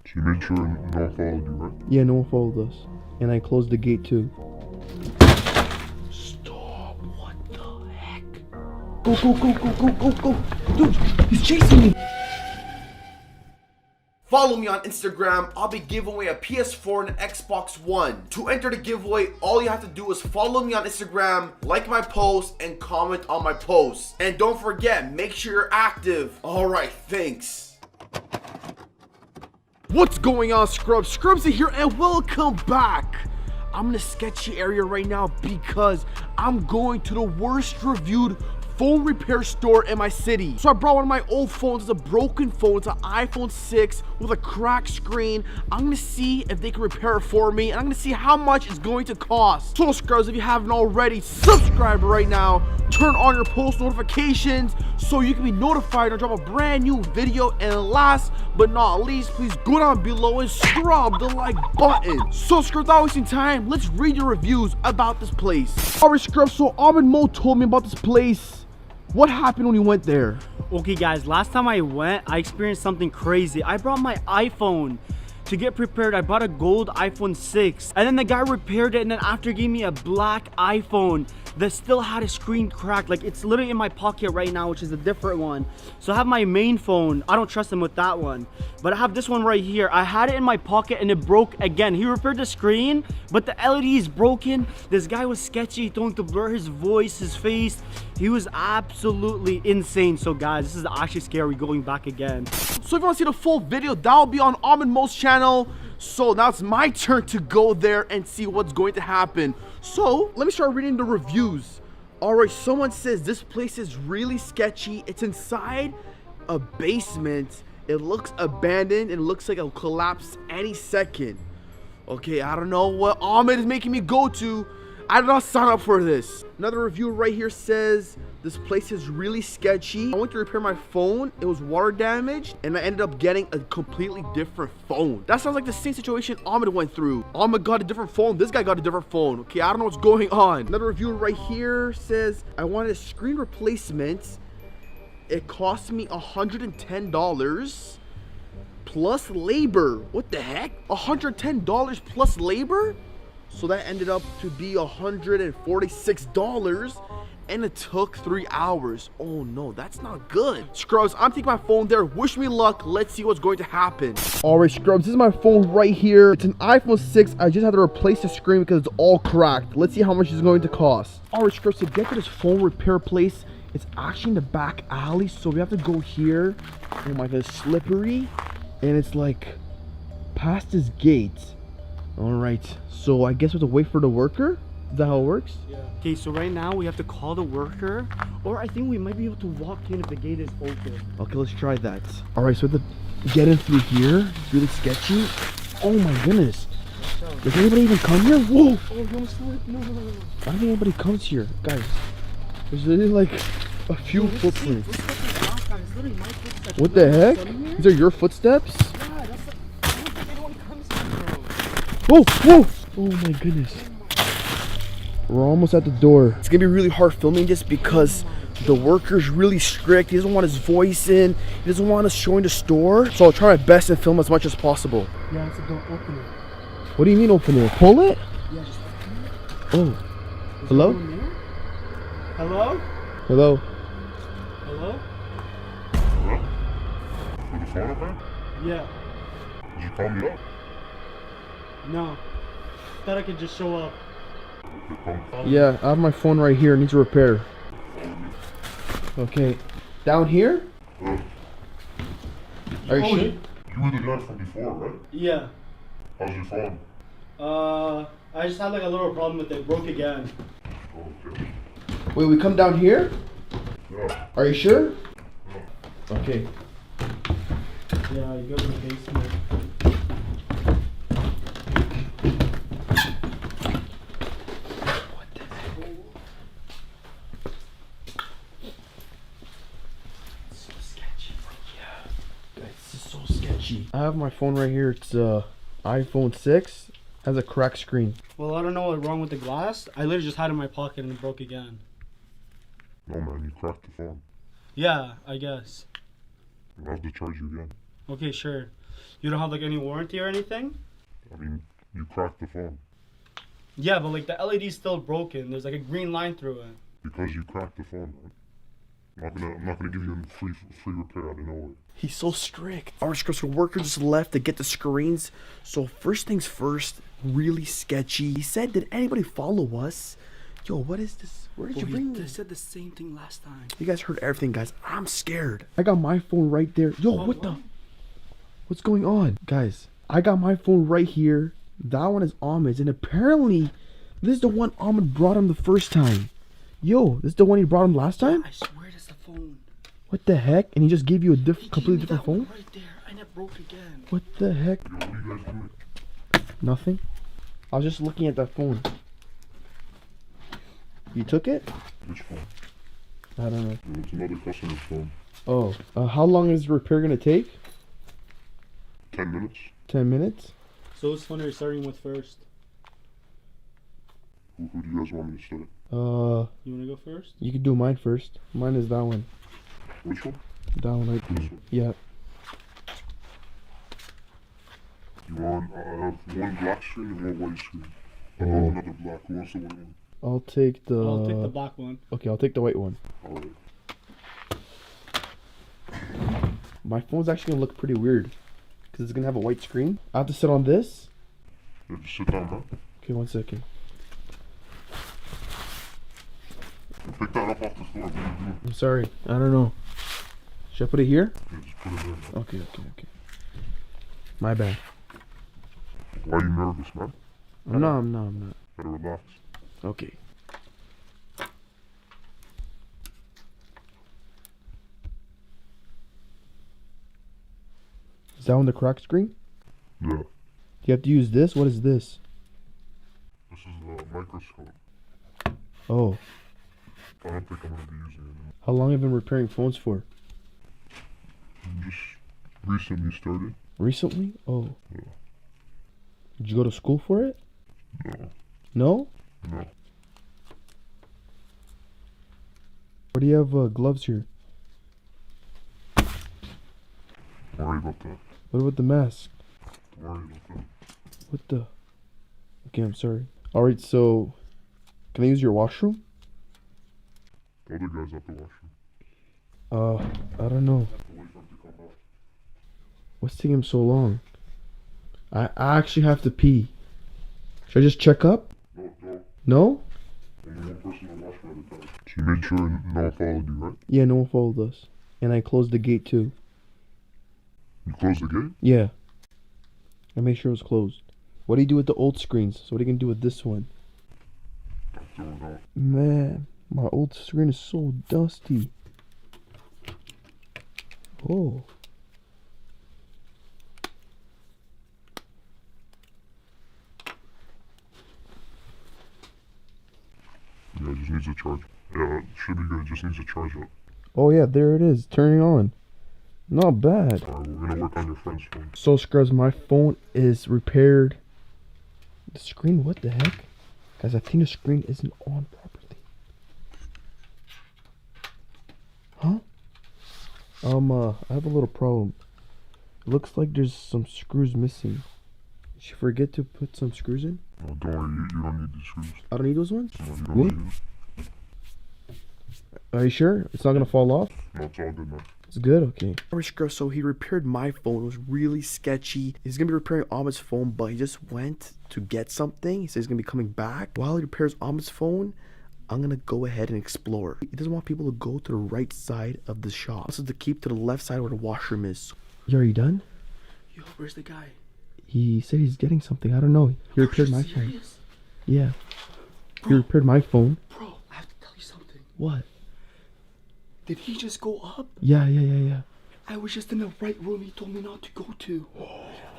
So you made sure no one followed you, right? Yeah, no one followed us. And I closed the gate too. Stop, what the heck? Go, go, go, go, go, go, go. Dude, he's chasing me. Follow me on Instagram. I'll be giving away a PS4 and an Xbox One. To enter the giveaway, all you have to do is follow me on Instagram, like my post, and comment on my post. And don't forget, make sure you're active. Alright, thanks. What's going on, Scrubs? Scrubzah here, and welcome back. I'm in a sketchy area right now because I'm going to the worst reviewed phone repair store in my city. So I brought one of my old phones. It's a broken phone. It's an iPhone 6 with a cracked screen. I'm gonna see if they can repair it for me, and I'm gonna see how much it's going to cost. So Scrubs, if you haven't already, subscribe right now. Turn on your post notifications so you can be notified when I drop a brand new video. And last but not least, please go down below and scrub the like button. So Scrubs, without wasting time, let's read your reviews about this place. Alright Scrubs, so Ahmed Mo told me about this place. What happened when you went there? Okay guys, last time I went, I experienced something crazy. I brought my iPhone to get prepared. I bought a gold iPhone 6, and then the guy repaired it, and then after gave me a black iPhone that still had a screen cracked. Like, it's literally in my pocket right now, which is a different one. So I have my main phone. I don't trust him with that one, but I have this one right here. I had it in my pocket and it broke again. He repaired the screen, but the LED is broken. This guy was sketchy, throwing to blur his voice, his face. He was absolutely insane. So guys, this is actually scary going back again. So if you want to see the full video, that'll be on Ahmed Mo's channel. So now it's my turn to go there and see what's going to happen. So let me start reading the reviews. Alright, someone says this place is really sketchy. It's inside a basement. It looks abandoned. It looks like it'll collapse any second. Okay, I don't know what Ahmed is making me go to. I did not sign up for this. Another review right here says this place is really sketchy. I went to repair my phone. It was water damaged, and I ended up getting a completely different phone. That sounds like the same situation Ahmed went through. Ahmed got a different phone. This guy got a different phone. Okay, I don't know what's going on. Another review right here says I wanted a screen replacement. It cost me $110 plus labor. What the heck? $110 plus labor? So that ended up to be $146, and it took 3 hours. Oh no, that's not good. Scrubs, I'm taking my phone there. Wish me luck. Let's see what's going to happen. All right, Scrubs, this is my phone right here. It's an iPhone 6. I just had to replace the screen because it's all cracked. Let's see how much it's going to cost. All right, Scrubs, to get to this phone repair place, it's actually in the back alley. So we have to go here. Oh my God, it's slippery. And it's like past this gate. All right, so I guess we have to wait for the worker. Is that how it works? Yeah. Okay, so right now we have to call the worker, or I think we might be able to walk in if the gate is open. Okay, let's try that. All right, so we have to get in through here. It's really sketchy. Oh my goodness. Does anybody even come here? Whoa! Oh, you almost slipped. No. I don't think anybody comes here. Guys, there's literally like a few footprints. What the heck? These are your footsteps? Whoa, whoa! Oh my goodness. We're almost at the door. It's gonna be really hard filming this because the worker's really strict. He doesn't want his voice in. He doesn't want us showing the store. So I'll try my best and film as much as possible. Yeah, it's a door. Open it. What do you mean open it? Pull it? Yeah, just open it. Oh. Hello? Hello? Hello? Hello? Hello? With the phone up there? Yeah. Did you call me up? No. Thought I could just show up. Okay, come. Yeah, I have my phone right here. It needs repair. Okay. Down here? Are you sure? You were the guy from before, right? Yeah. How's your phone? I just had like a little problem with it. It broke again. Oh, okay. Wait, we come down here? Yeah. Are you sure? Yeah. Okay. Yeah, you go to the basement. I have my phone right here. It's iPhone 6. Has a cracked screen. Well, I don't know what's wrong with the glass. I literally just had it in my pocket and it broke again. No, man, you cracked the phone. Yeah, I guess. I'll have to charge you again. Okay, sure. You don't have like any warranty or anything? I mean, you cracked the phone. Yeah, but like the LED's still broken. There's like a green line through it. Because you cracked the phone, man. I'm not gonna give you a free repair out of nowhere. He's so strict. Our Scrubzah worker just left to get the screens. So first things first, really sketchy. He said, did anybody follow us? Yo, what is this? Where did you bring They this? said the same thing last time. You guys heard everything, guys. I'm scared. I got my phone right there. Yo, what the? What's going on? Guys, I got my phone right here. That one is Ahmed's. And apparently, this is the one Ahmed brought him the first time. Yo, this is the one he brought him last time? I swear that's the phone. What the heck? And he just gave you a completely different That one phone? right there, and it broke again. What the heck? Yo, what are you guys doing? Nothing. I was just looking at that phone. You took it? Which phone? I don't know. Yo, it's another customer's phone. Oh, how long is the repair gonna take? 10 minutes. 10 minutes? So which phone are you starting with first? Who do you guys want me to start? You wanna go first? You can do mine first. Mine is that one. Which one? That one right This there. one. Yeah. You want, I have one black screen and one white screen. I have another black. Who wants the white one? I'll take the... I'll take the black one. Okay, I'll take the white one. Alright. My phone's actually gonna look pretty weird. Because it's gonna have a white screen. I have to sit on this? Yeah, just sit down, man. Okay, 1 second. Pick that up off the floor. What are you doing? I'm sorry. I don't know. Should I put it here? Yeah, just put it there, man. Okay. My bad. Why are you nervous, man? I'm not. Better relax. Okay. Is that one the crack screen? Yeah. You have to use this? What is this? This is a microscope. Oh. I don't think I'm gonna be using it. How long have you been repairing phones for? Just recently started. Recently? Oh. Yeah. Did you go to school for it? No. No? No. Or do you have gloves here? Don't worry about that. What about the mask? Don't worry about that. What the? Okay, I'm sorry. Alright, so... Can I use your washroom? The other guy's at the washroom. I don't know. Have to wait for him to come back. What's taking him so long? I actually have to pee. Should I just check up? No, no. No? Only one person to wash for at a time. So you made sure no one followed you, right? Yeah, no one followed us. And I closed the gate too. You closed the gate? Yeah. I made sure it was closed. What do you do with the old screens? So what are you gonna do with this one? Throw it out. Man, my old screen is so dusty. Oh. Yeah, it just needs a charge. Yeah, it should be good. It just needs a charge up. Oh yeah, there it is. Turning on. Not bad. Alright, we're gonna work on your friend's phone. So Scrubs, my phone is repaired. The screen, what the heck? Guys, I think the screen isn't on properly. Huh? I have a little problem. It looks like there's some screws missing. Did you forget to put some screws in? No, don't worry, you don't need the screws. I don't need those ones? No, you don't What? need it. Are you sure? It's not gonna fall off? No, it's all good now. It's good, okay. So he repaired my phone. It was really sketchy. He's gonna be repairing Ahmed's phone, but he just went to get something. He says he's gonna be coming back. While he repairs Ahmed's phone, I'm gonna go ahead and explore. He doesn't want people to go to the right side of the shop. This is to keep to the left side where the washroom is. Yo, are you done? Yo, where's the guy? He said he's getting something. I don't know. He repaired my phone. Serious? Yeah. He repaired my phone. Bro, I have to tell you something. What? Did he just go up? Yeah. I was just in the right room he told me not to go to.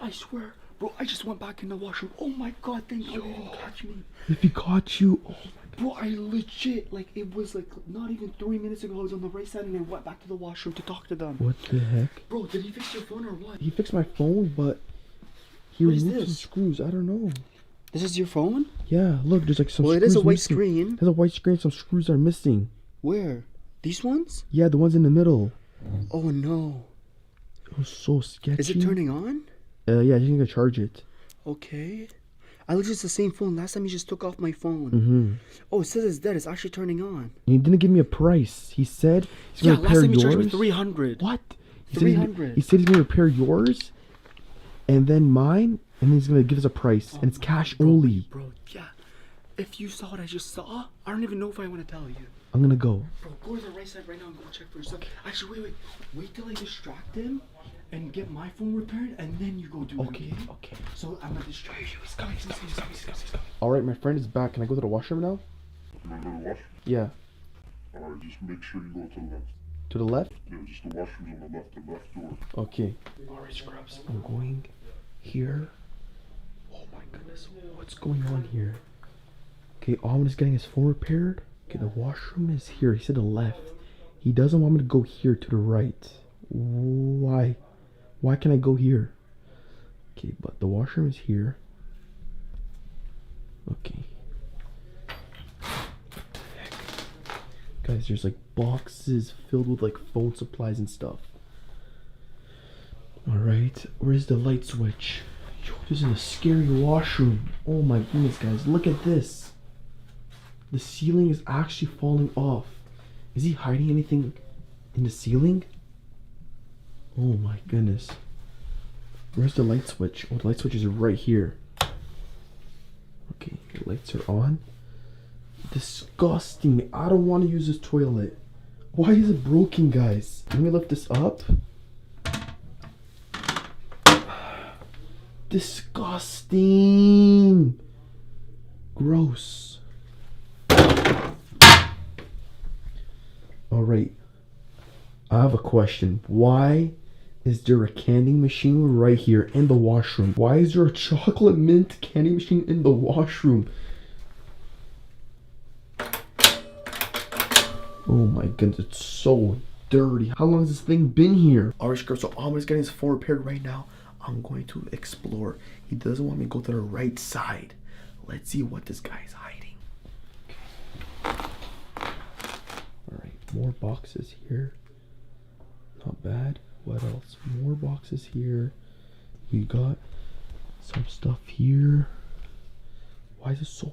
I swear. Bro, I just went back in the washroom. Oh my god, thank God he didn't catch me. If he caught you, oh my god. Bro, I legit, like, it was like not even 3 minutes ago I was on the right side and I went back to the washroom to talk to them. What the heck? Bro, did he fix your phone or what? He fixed my phone, but he What is removed some this? screws. I don't know. This is your phone? Yeah, look, there's like some Well, screws it is a white missing. screen. There's a white screen, some screws are missing. Where? These ones? Yeah, the ones in the middle. Oh no. It was so sketchy. Is it turning on? Yeah, he's gonna charge it. Okay. I looked, it's the same phone. Last time he just took off my phone. Mm-hmm. Oh, it says it's dead. It's actually turning on. He didn't give me a price. He said he's gonna repair last time he yours. charged me 300. What? He 300. He said he's gonna repair yours, and then mine, and then he's gonna give us a price, and it's cash only. Bro, yeah. If you saw what I just saw, I don't even know if I want to tell you. I'm gonna go. Bro, go to the right side right now and go check for yourself. Actually, wait till I distract him and get my phone repaired, and then you go do it. Okay. So I'm gonna distract you. He's coming. All right, my friend is back. Can I go to the washroom now? You want to go to the washroom? Yeah. Alright, just make sure you go to the left. To the left? Yeah, just the washroom's on the left door. Okay. All right, Scrubs. I'm going here. Oh my goodness, what's going on here? Okay, Almond is getting his phone repaired. Okay, the washroom is here. He said the left. He doesn't want me to go here to the right. Why? Why can't I go here? Okay, but the washroom is here. Okay. What the heck? Guys, there's like boxes filled with like phone supplies and stuff. Alright, where's the light switch? Yo, this is a scary washroom. Oh my goodness, guys, look at this. The ceiling is actually falling off. Is he hiding anything in the ceiling? Oh my goodness. Where's the light switch? Oh, the light switch is right here. Okay, the lights are on. Disgusting. I don't want to use this toilet. Why is it broken, guys? Let me lift this up. Disgusting. Gross. Alright. I have a question. Why is there a candy machine right here in the washroom? Why is there a chocolate mint candy machine in the washroom? Oh my goodness, it's so dirty. How long has this thing been here? Alright, Scrubs, so Ahmed is getting his phone repaired right now. I'm going to explore. He doesn't want me to go to the right side. Let's see what this guy is hiding. Alright, more boxes here. Not bad. What else? More boxes here. We got some stuff here. Why is it so...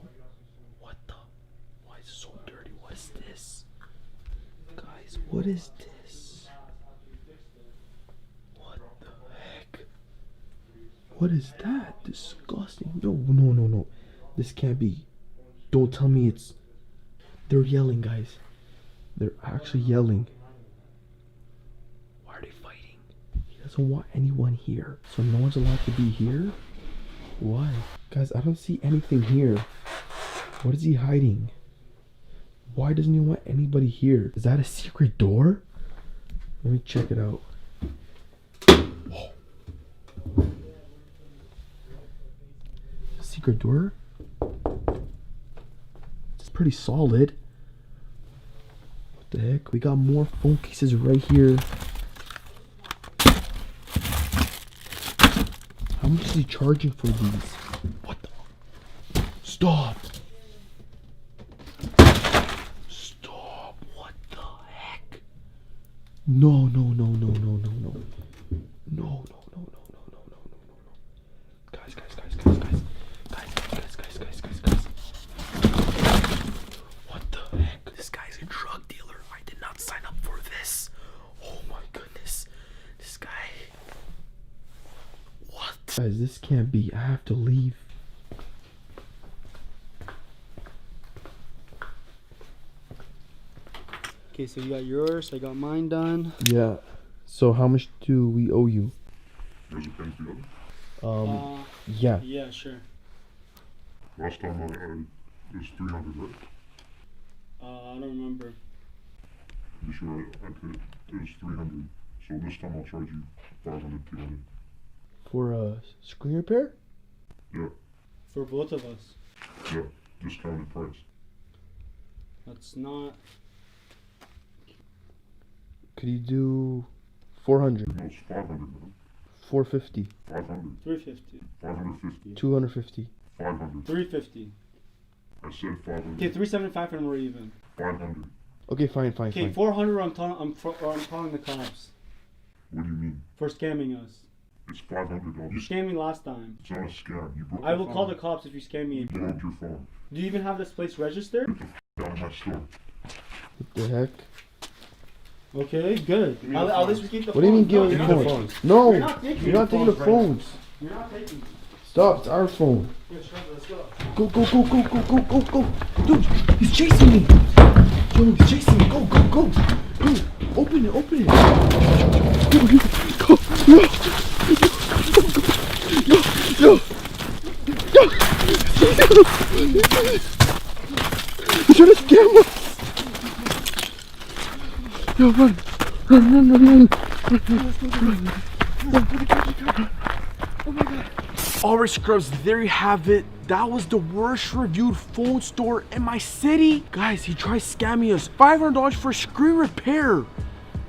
What the... Why is it so dirty? What is this? Guys, what is this? What the heck? What is that? Disgusting. No. This can't be. Don't tell me it's... They're yelling, guys. They're actually yelling. Why are they fighting? He doesn't want anyone here. So no one's allowed to be here? Why? Guys, I don't see anything here. What is he hiding? Why doesn't he want anybody here? Is that a secret door? Let me check it out. Oh. Secret door? It's pretty solid. What the heck? We got more phone cases right here. How much is he charging for these? What the? Stop! Stop! What the heck? No. Guys. What the heck? This guy's a drug dealer. I did not sign up for this. Oh my goodness. This guy. What? Guys, this can't be. I have to leave. Okay, so you got yours, I got mine done. Yeah. So how much do we owe you? There's a pen for the other. Yeah. Yeah, sure. Last time it was 300, right? I don't remember. You sure it was 300. So this time I'll charge you 500, 200. For a screen repair? Yeah, For both of us. yeah, discounted price. That's not... Could you do 400? No, it's 500, man. 450? 500, 350. 550, 250? 500. 350. I said 500. Okay, 375 and we're even. 500. Okay, fine. Okay, 400 I'm calling the cops What do you mean? for scamming us. It's $500. You scammed me last time. It's not a scam. You broke I will your call phone. the cops if you scam me. You broke your phone. Do you even have this place registered? Get the f out of my store. What the heck? Okay, good. me the At phone. least we keep the What do you mean phone. give No, us you're the not phones? taking- No, You're not taking you're not taking the the phones phones. You're not taking them. Stop, it's our phone. Here, Scrubzah, let's go. Go, go, go, go, go, go, go, go. Dude, he's chasing me. Yo, he's chasing me. Go, go, go. Dude, open it, open it. Go, yo. Yo, yo. Yo. He's trying to scam us. Yo, run. Run, run, run, run. Alright, Scrubs, there you have it. That was the worst reviewed phone store in my city. Guys, he tried scamming us. $500 for a screen repair.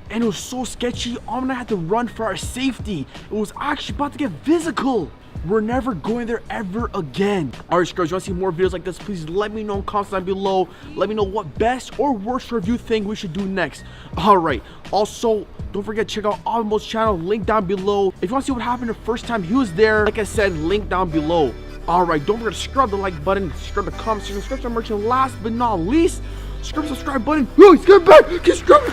And it was so sketchy, Om and I had to run for our safety. It was actually about to get physical. We're never going there ever again. Alright, Scrubs, you want to see more videos like this? Please let me know in comments down below. Let me know what best or worst review thing we should do next. Alright, also, don't forget to check out Almost channel, link down below. If you want to see what happened the first time he was there, like I said, link down below. Alright, don't forget to scrub the like button, scrub the comment section, subscribe to our merch, and last but not least, scrub the subscribe button. Yo, he's coming back! Keep scrubbing!